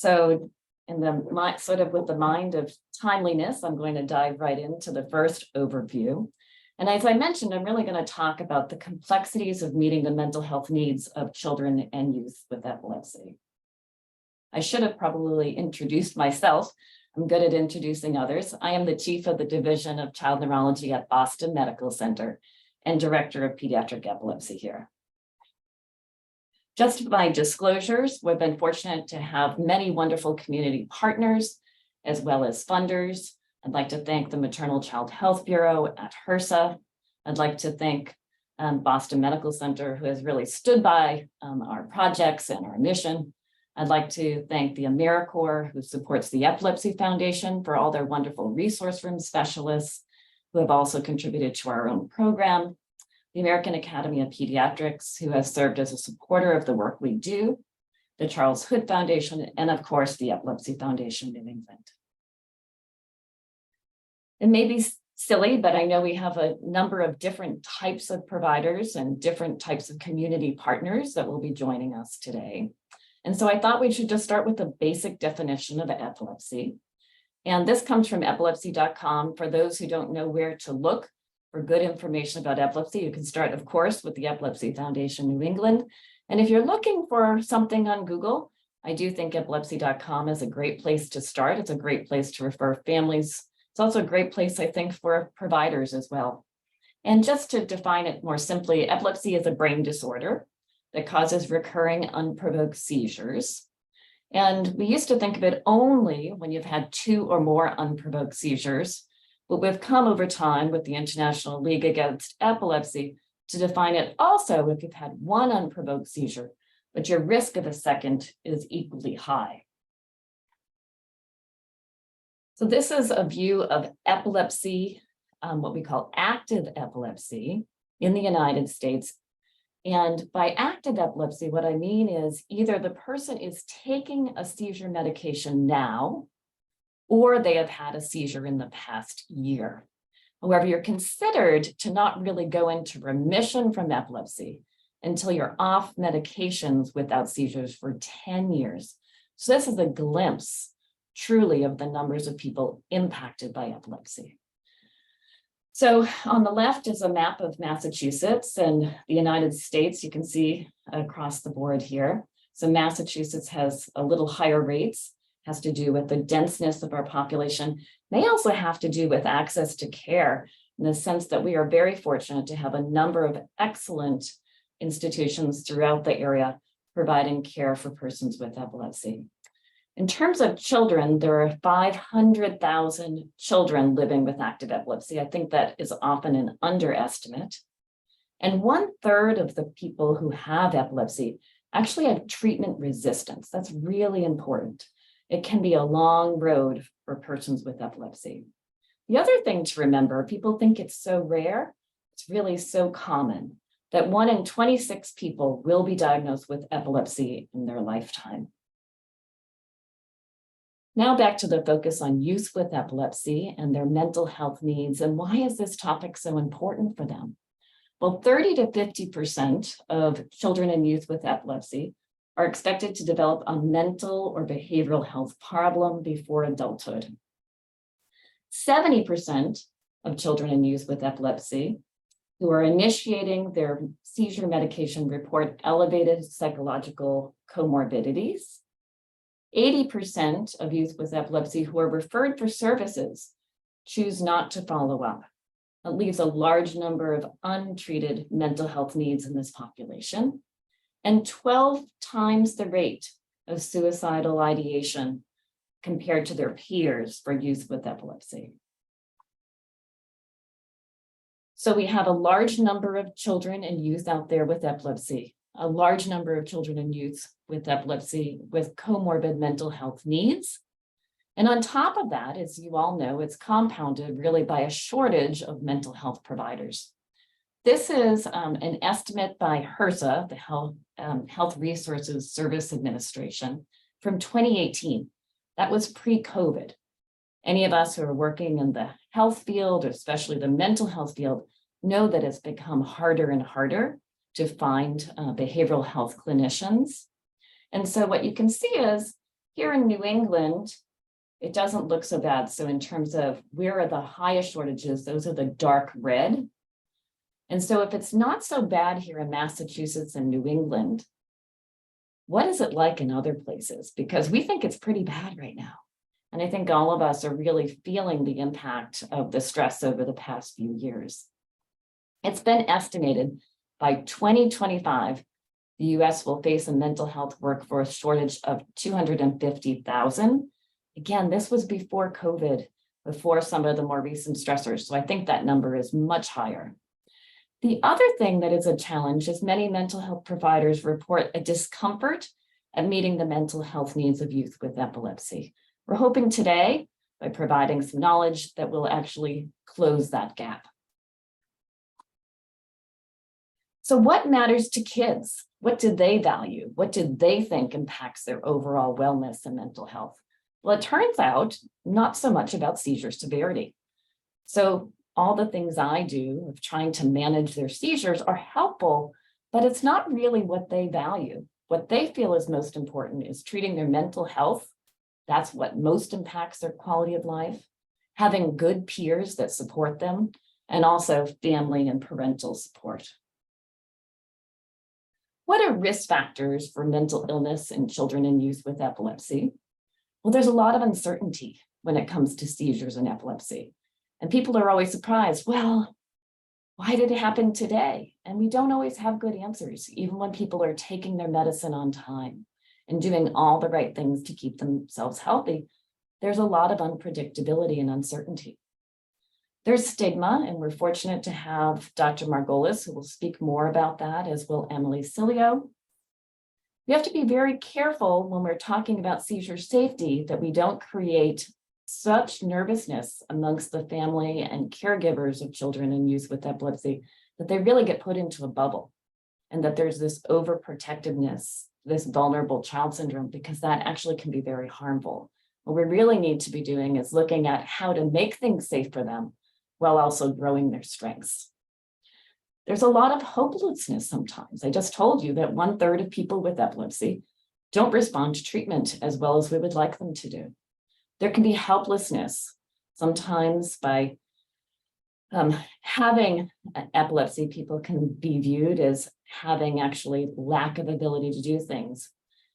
So in the sort of with the mind of timeliness, I'm going to dive right into the first overview. And as I mentioned, I'm really going to talk about the complexities of meeting the mental health needs of children and youth with epilepsy. I should have probably introduced myself. I'm good at introducing others. I am the chief of the Division of Child Neurology at Boston Medical Center and director of pediatric epilepsy here. Just by disclosures, we've been fortunate to have many wonderful community partners, as well as funders. I'd like to thank the Maternal Child Health Bureau at HRSA. I'd like to thank Boston Medical Center, who has really stood by our projects and our mission. I'd like to thank the AmeriCorps, who supports the Epilepsy Foundation, for all their wonderful resource room specialists, who have also contributed to our own program. The American Academy of Pediatrics, who has served as a supporter of the work we do, the Charles Hood Foundation, and of course, the Epilepsy Foundation New England. It may be silly, but I know we have a number of different types of providers and different types of community partners that will be joining us today. And so I thought we should just start with the basic definition of epilepsy. And this comes from epilepsy.com. For those who don't know where to look for good information about epilepsy, you can start, of course, with the Epilepsy Foundation New England. And if you're looking for something on Google, I do think epilepsy.com is a great place to start. It's a great place to refer families. It's also a great place, I think, for providers as well. And just to define it more simply, epilepsy is a brain disorder that causes recurring unprovoked seizures. And we used to think of it only when you've had 2 or more unprovoked seizures, but we've come over time with the International League Against Epilepsy to define it also if you've had 1 unprovoked seizure, but your risk of a second is equally high. So this is a view of epilepsy, what we call active epilepsy in the United States. And by active epilepsy, what I mean is either the person is taking a seizure medication now, or they have had a seizure in the past year. However, you're considered to not really go into remission from epilepsy until you're off medications without seizures for 10 years. So this is a glimpse truly of the numbers of people impacted by epilepsy. So on the left is a map of Massachusetts and the United States. You can see across the board here. So Massachusetts has a little higher rates, has to do with the denseness of our population. May also have to do with access to care, in the sense that we are very fortunate to have a number of excellent institutions throughout the area providing care for persons with epilepsy. In terms of children, there are 500,000 children living with active epilepsy. I think that is often an underestimate. And 1/3 of the people who have epilepsy actually have treatment resistance. That's really important. It can be a long road for persons with epilepsy. The other thing to remember, people think it's so rare. It's really so common that 1 in 26 people will be diagnosed with epilepsy in their lifetime. Now back to the focus on youth with epilepsy and their mental health needs, and why is this topic so important for them? Well, 30 to 50% of children and youth with epilepsy are expected to develop a mental or behavioral health problem before adulthood. 70% of children and youth with epilepsy who are initiating their seizure medication report elevated psychological comorbidities. 80% of youth with epilepsy who are referred for services choose not to follow up. It leaves a large number of untreated mental health needs in this population, and 12 times the rate of suicidal ideation compared to their peers for youth with epilepsy. So we have a large number of children and youth out there with epilepsy, a large number of children and youth with epilepsy with comorbid mental health needs. And on top of that, as you all know, it's compounded really by a shortage of mental health providers. This is an estimate by HRSA, the Health Resources Service Administration, from 2018. That was pre-COVID. Any of us who are working in the health field, especially the mental health field, know that it's become harder and harder to find behavioral health clinicians. And so what you can see is Here in New England, it doesn't look so bad. So in terms of where are the highest shortages, those are the dark red. And so if it's not so bad here in Massachusetts and New England, what is it like in other places? Because we think it's pretty bad right now. And I think all of us are really feeling the impact of the stress over the past few years. It's been estimated by 2025, the US will face a mental health workforce shortage of 250,000. Again, this was before COVID, before some of the more recent stressors. So I think that number is much higher. The other thing that is a challenge is many mental health providers report a discomfort at meeting the mental health needs of youth with epilepsy. We're hoping today, by providing some knowledge, that we'll actually close that gap. So what matters to kids? What do they value? What do they think impacts their overall wellness and mental health? Well, it turns out not so much about seizure severity. So all the things I do of trying to manage their seizures are helpful, but it's not really what they value. What they feel is most important is treating their mental health. That's what most impacts their quality of life, having good peers that support them, and also family and parental support. What are risk factors for mental illness in children and youth with epilepsy? Well, there's a lot of uncertainty when it comes to seizures and epilepsy. And people are always surprised, well, why did it happen today? And we don't always have good answers, even when people are taking their medicine on time and doing all the right things to keep themselves healthy. There's a lot of unpredictability and uncertainty. There's stigma, and we're fortunate to have Dr. Margolis, who will speak more about that, as will Emily Cilio. We have to be very careful when we're talking about seizure safety that we don't create such nervousness amongst the family and caregivers of children and youth with epilepsy that they really get put into a bubble, and that there's this overprotectiveness, this vulnerable child syndrome, because that actually can be very harmful. What we really need to be doing is looking at how to make things safe for them while also growing their strengths. There's a lot of hopelessness sometimes. I just told you that 1/3 of people with epilepsy don't respond to treatment as well as we would like them to do. There can be helplessness, sometimes by having epilepsy, people can be viewed as having actually lack of ability to do things.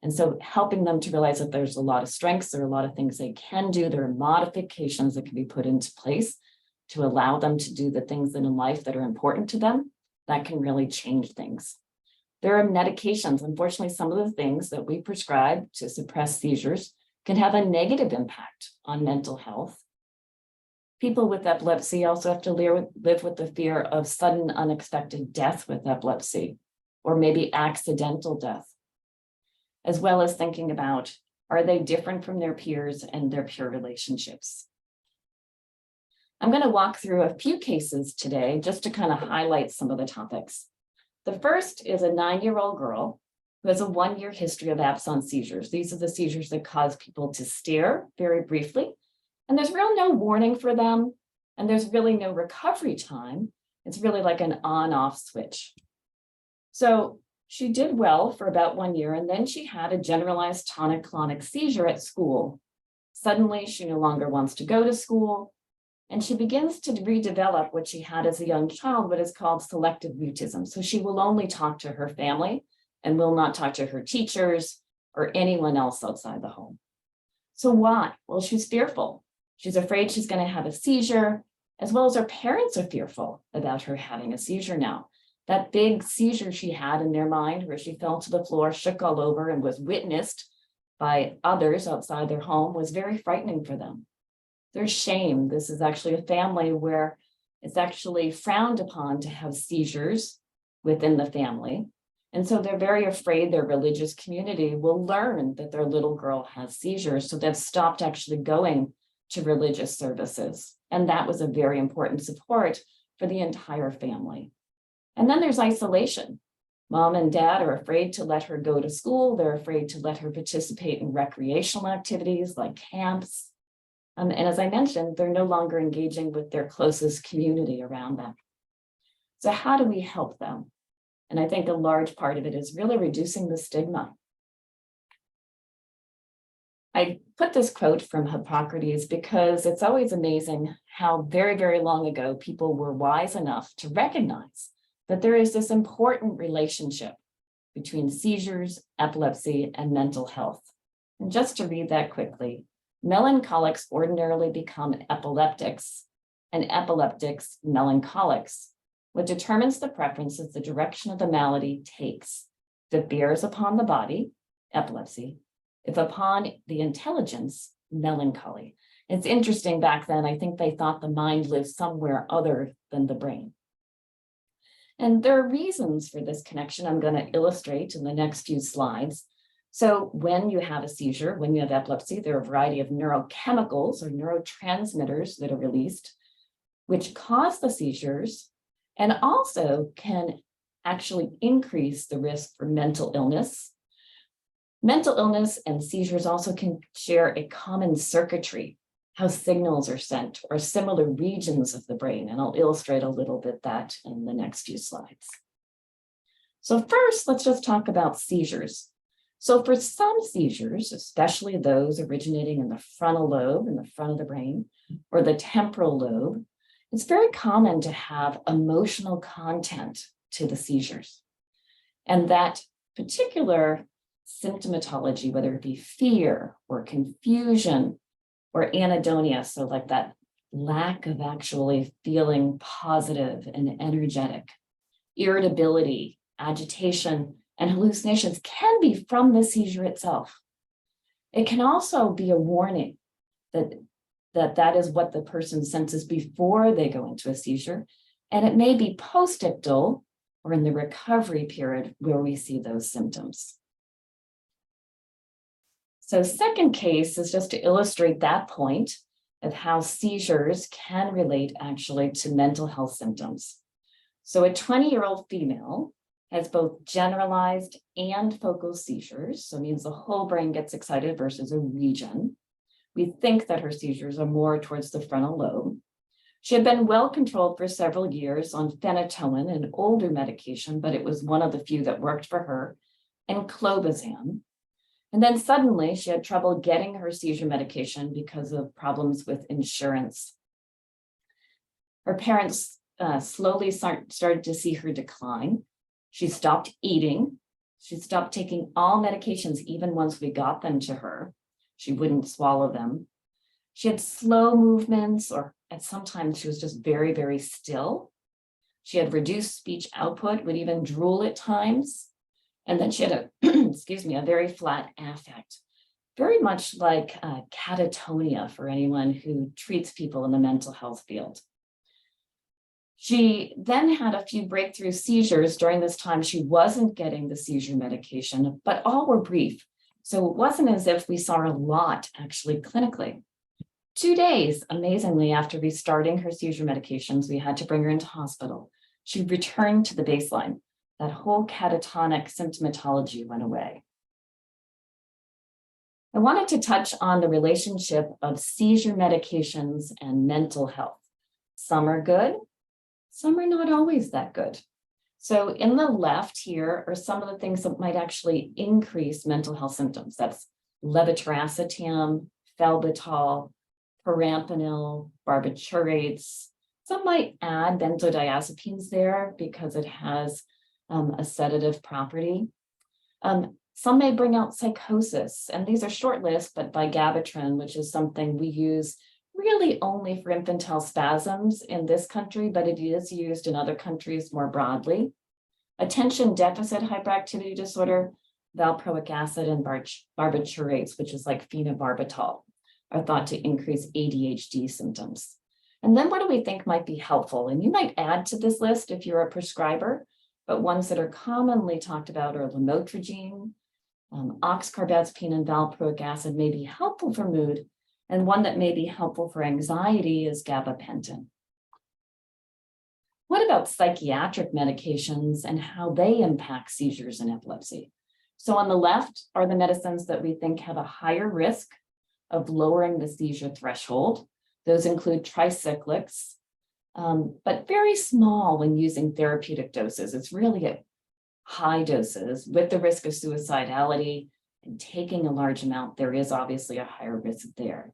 And so helping them to realize that there's a lot of strengths, there are a lot of things they can do, there are modifications that can be put into place to allow them to do the things in life that are important to them, that can really change things. There are medications. Unfortunately, some of the things that we prescribe to suppress seizures can have a negative impact on mental health. People with epilepsy also have to live with the fear of sudden unexpected death with epilepsy, or maybe accidental death, as well as thinking about, are they different from their peers and their peer relationships? I'm going to walk through a few cases today just to kind of highlight some of the topics. The first is a 9-year-old girl who has a 1-year history of absence seizures. These are the seizures that cause people to stare very briefly, and there's really no warning for them, and there's really no recovery time. It's really like an on-off switch. So she did well for about 1 year, and then she had a generalized tonic-clonic seizure at school. Suddenly, she no longer wants to go to school, and she begins to redevelop what she had as a young child, what is called selective mutism. So she will only talk to her family and will not talk to her teachers or anyone else outside the home. So why? Well, she's fearful. She's afraid she's going to have a seizure, as well as her parents are fearful about her having a seizure now. That big seizure she had in their mind, where she fell to the floor, shook all over, and was witnessed by others outside their home, was very frightening for them. There's shame. This is actually a family where it's actually frowned upon to have seizures within the family. And so they're very afraid their religious community will learn that their little girl has seizures. So they've stopped actually going to religious services. And that was a very important support for the entire family. And then there's isolation. Mom and dad are afraid to let her go to school. They're afraid to let her participate in recreational activities like camps. And as I mentioned, they're no longer engaging with their closest community around them. So how do we help them? And I think a large part of it is really reducing the stigma. I put this quote from Hippocrates because it's always amazing how very, very long ago people were wise enough to recognize that there is this important relationship between seizures, epilepsy, and mental health. And just to read that quickly, melancholics ordinarily become epileptics, and epileptics melancholics. What determines the preference is the direction of the malady takes. If it bears upon the body, epilepsy. If upon the intelligence, melancholy. It's interesting back then, I think they thought the mind lived somewhere other than the brain. And there are reasons for this connection I'm going to illustrate in the next few slides. So when you have a seizure, when you have epilepsy, there are a variety of neurochemicals or neurotransmitters that are released, which cause the seizures and also can actually increase the risk for mental illness. Mental illness and seizures also can share a common circuitry, how signals are sent, or similar regions of the brain. And I'll illustrate a little bit that in the next few slides. So first, let's just talk about seizures. So for some seizures, especially those originating in the frontal lobe, in the front of the brain, or the temporal lobe, it's very common to have emotional content to the seizures. And that particular symptomatology, whether it be fear or confusion or anhedonia, so like that lack of actually feeling positive and energetic, irritability, agitation, and hallucinations can be from the seizure itself. It can also be a warning that is what the person senses before they go into a seizure, and it may be post-ictal or in the recovery period where we see those symptoms. So second case is just to illustrate that point of how seizures can relate actually to mental health symptoms. So a 20-year-old female has both generalized and focal seizures, so it means the whole brain gets excited versus a region. We think that her seizures are more towards the frontal lobe. She had been well controlled for several years on phenytoin, an older medication, but it was one of the few that worked for her, and clobazam. And then suddenly she had trouble getting her seizure medication because of problems with insurance. Her parents slowly started to see her decline. She stopped eating. She stopped taking all medications, even once we got them to her. She wouldn't swallow them. She had slow movements, or at sometimes she was just very, very still. She had reduced speech output, would even drool at times. And then she had a very flat affect, very much like catatonia for anyone who treats people in the mental health field. She then had a few breakthrough seizures during this time. She wasn't getting the seizure medication, but all were brief. So it wasn't as if we saw a lot actually clinically. 2 days, amazingly, after restarting her seizure medications, we had to bring her into hospital. She returned to the baseline. That whole catatonic symptomatology went away. I wanted to touch on the relationship of seizure medications and mental health. Some are good, some are not always that good. So in the left here are some of the things that might actually increase mental health symptoms. That's levetiracetam, phenylbutol, perampanel, barbiturates. Some might add benzodiazepines there because it has a sedative property. Some may bring out psychosis, and these are short lists, but vigabatrin, which is something we use really only for infantile spasms in this country, but it is used in other countries more broadly. Attention deficit hyperactivity disorder, valproic acid and barbiturates, which is like phenobarbital, are thought to increase ADHD symptoms. And then what do we think might be helpful? And you might add to this list if you're a prescriber, but ones that are commonly talked about are lamotrigine, oxcarbazepine and valproic acid may be helpful for mood, and one that may be helpful for anxiety is gabapentin. What about psychiatric medications and how they impact seizures and epilepsy? So on the left are the medicines that we think have a higher risk of lowering the seizure threshold. Those include tricyclics, but very small when using therapeutic doses. It's really at high doses with the risk of suicidality and taking a large amount, there is obviously a higher risk there.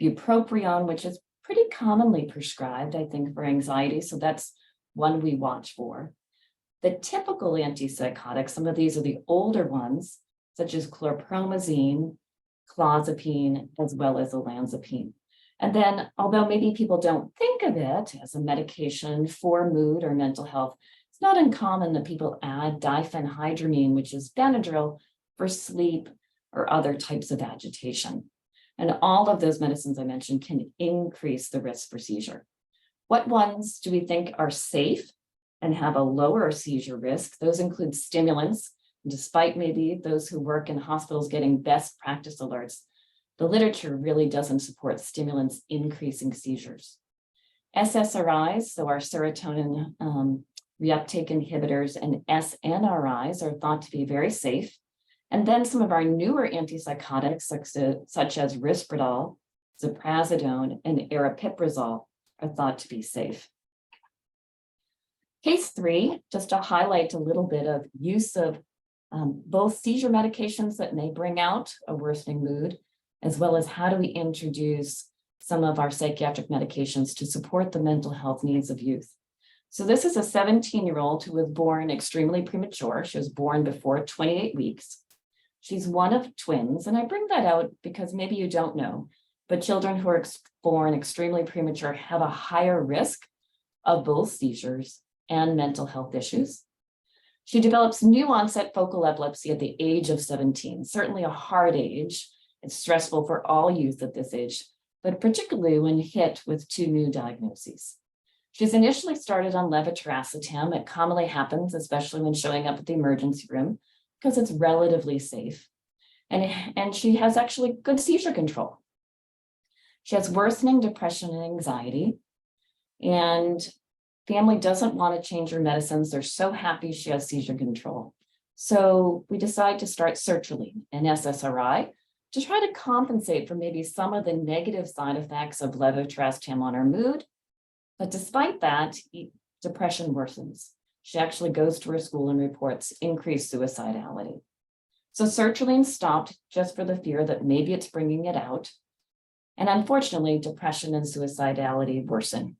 Bupropion, which is pretty commonly prescribed, I think, for anxiety, so that's one we watch for. The typical antipsychotics, some of these are the older ones, such as chlorpromazine, clozapine, as well as olanzapine. And then, although maybe people don't think of it as a medication for mood or mental health, it's not uncommon that people add diphenhydramine, which is Benadryl, for sleep or other types of agitation. And all of those medicines I mentioned can increase the risk for seizure. What ones do we think are safe and have a lower seizure risk? Those include stimulants. Despite maybe those who work in hospitals getting best practice alerts, the literature really doesn't support stimulants increasing seizures. SSRIs, so our serotonin reuptake inhibitors, and SNRIs are thought to be very safe. And then some of our newer antipsychotics, such as risperidone, ziprasidone, and aripiprazole, are thought to be safe. Case 3, just to highlight a little bit of use of both seizure medications that may bring out a worsening mood, as well as how do we introduce some of our psychiatric medications to support the mental health needs of youth. So this is a 17-year-old who was born extremely premature. She was born before 28 weeks. She's one of twins, and I bring that out because maybe you don't know, but children who are born extremely premature have a higher risk of both seizures and mental health issues. She develops new onset focal epilepsy at the age of 17, certainly a hard age. It's stressful for all youth at this age, but particularly when hit with 2 new diagnoses. She's initially started on levetiracetam. It commonly happens, especially when showing up at the emergency room, because it's relatively safe. And she has actually good seizure control. She has worsening depression and anxiety, and family doesn't want to change her medicines. They're so happy she has seizure control. So we decide to start sertraline, an SSRI, to try to compensate for maybe some of the negative side effects of levetiracetam on her mood. But despite that, depression worsens. She actually goes to her school and reports increased suicidality. So sertraline stopped just for the fear that maybe it's bringing it out. And unfortunately, depression and suicidality worsen.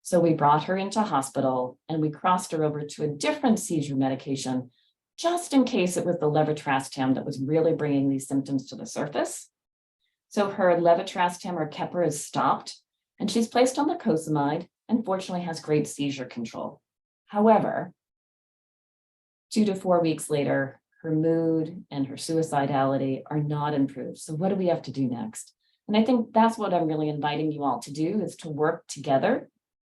So we brought her into hospital and we crossed her over to a different seizure medication, just in case it was the levetiracetam that was really bringing these symptoms to the surface. So her levetiracetam or Keppra is stopped, and she's placed on lacosamide and fortunately has great seizure control. However, 2 to 4 weeks later, her mood and her suicidality are not improved. So what do we have to do next? And I think that's what I'm really inviting you all to do, is to work together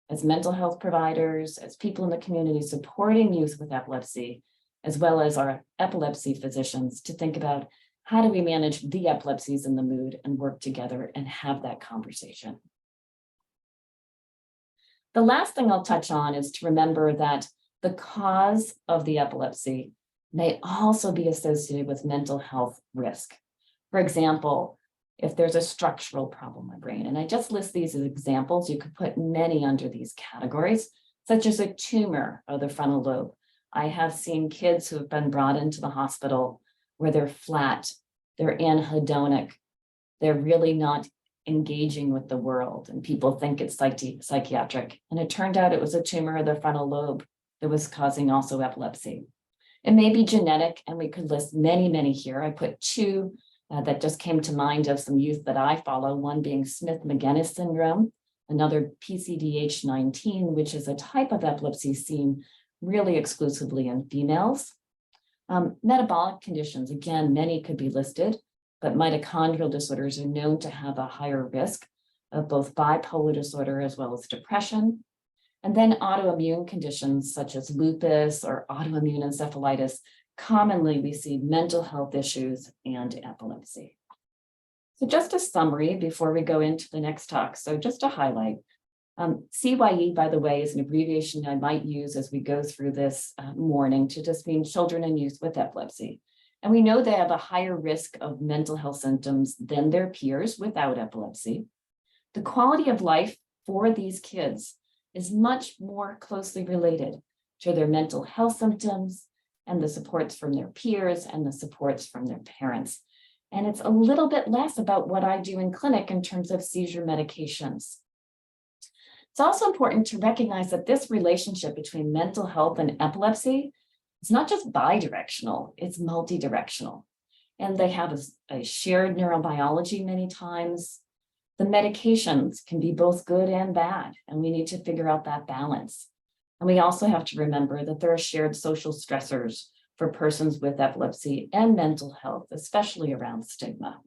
as mental health providers, as people in the community supporting youth with epilepsy, as well as our epilepsy physicians, to think about how do we manage the epilepsies and the mood and work together and have that conversation. The last thing I'll touch on is to remember that the cause of the epilepsy may also be associated with mental health risk. For example, if there's a structural problem in my brain, and I just list these as examples, you could put many under these categories, such as a tumor of the frontal lobe. I have seen kids who have been brought into the hospital where they're flat, they're anhedonic, they're really not engaging with the world, and people think it's psychiatric. And it turned out it was a tumor of the frontal lobe that was causing also epilepsy. It may be genetic, and we could list many, many here. I put 2 that just came to mind of some youth that I follow, one being Smith-Magenis syndrome, another PCDH19, which is a type of epilepsy seen really exclusively in females. Metabolic conditions, again, many could be listed, but mitochondrial disorders are known to have a higher risk of both bipolar disorder as well as depression. And then autoimmune conditions such as lupus or autoimmune encephalitis. Commonly, we see mental health issues and epilepsy. So just a summary before we go into the next talk. So just to highlight, CYE, by the way, is an abbreviation I might use as we go through this morning to just mean children and youth with epilepsy. And we know they have a higher risk of mental health symptoms than their peers without epilepsy. The quality of life for these kids is much more closely related to their mental health symptoms and the supports from their peers and the supports from their parents. And it's a little bit less about what I do in clinic in terms of seizure medications. It's also important to recognize that this relationship between mental health and epilepsy is not just bidirectional, it's multidirectional. And they have a shared neurobiology many times. The medications can be both good and bad, and we need to figure out that balance. And we also have to remember that there are shared social stressors for persons with epilepsy and mental health, especially around stigma.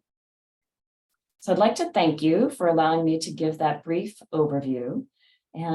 So I'd like to thank you for allowing me to give that brief overview. And